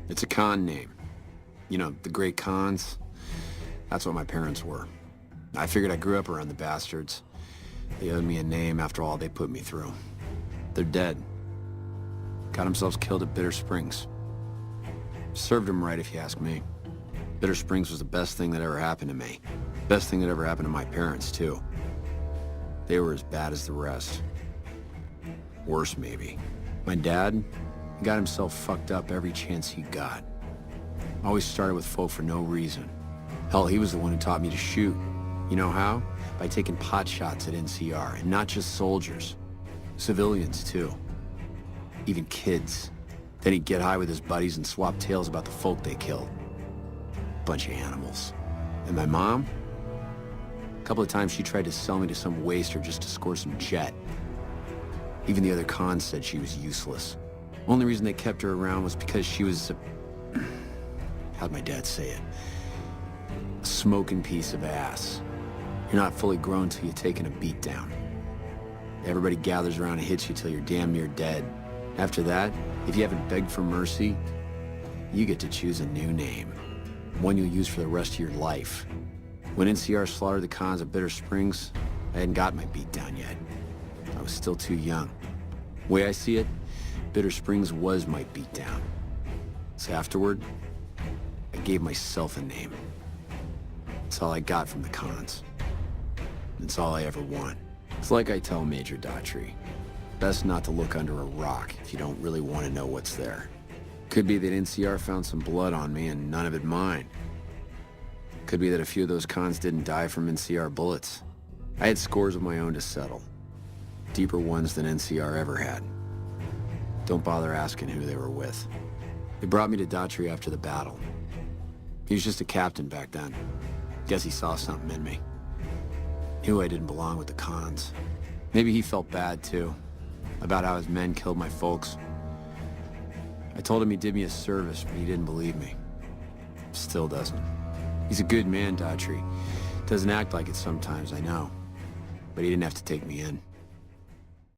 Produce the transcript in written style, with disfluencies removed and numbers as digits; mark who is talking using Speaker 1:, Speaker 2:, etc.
Speaker 1: It's a con name. You know, the great cons. That's what my parents were. I figured I grew up around the bastards. They owed me a name after all they put me through. They're dead. Got themselves killed at Bitter Springs. Served them right, if you ask me. Bitter Springs was the best thing that ever happened to me. Best thing that ever happened to my parents, too. They were as bad as the rest. Worse, maybe. My dad, he got himself fucked up every chance he got. Always started with folk for no reason. Hell, he was the one who taught me to shoot. You know how? By taking pot shots at NCR, and not just soldiers. Civilians, too. Even kids. Then he'd get high with his buddies and swap tales about the folk they killed. Bunch of animals. And my mom? A couple of times she tried to sell me to some waster just to score some jet. Even the other cons said she was useless. Only reason they kept her around was because she was a... how'd my dad say it? A smoking piece of ass. You're not fully grown till you've taken a beat down. Everybody gathers around and hits you till you're damn near dead. After that, if you haven't begged for mercy, you get to choose a new name. One you'll use for the rest of your life. When NCR slaughtered the cons at Bitter Springs, I hadn't got my beat down yet. I was still too young. The way I see it, Bitter Springs was my beat down. So afterward, I gave myself a name. It's all I got from the cons. It's all I ever want. It's like I tell Major Daughtry, best not to look under a rock if you don't really want to know what's there. Could be that NCR found some blood on me and none of it mine. Could be that a few of those cons didn't die from NCR bullets. I had scores of my own to settle. Deeper ones than NCR ever had. Don't bother asking who they were with. They brought me to Daughtry after the battle. He was just a captain back then. Guess he saw something in me. Knew I didn't belong with the cons. Maybe he felt bad, too, about how his men killed my folks. I told him he did me a service, but he didn't believe me. Still doesn't. He's a good man, Daughtry. Doesn't act like it sometimes, I know. But he didn't have to take me in.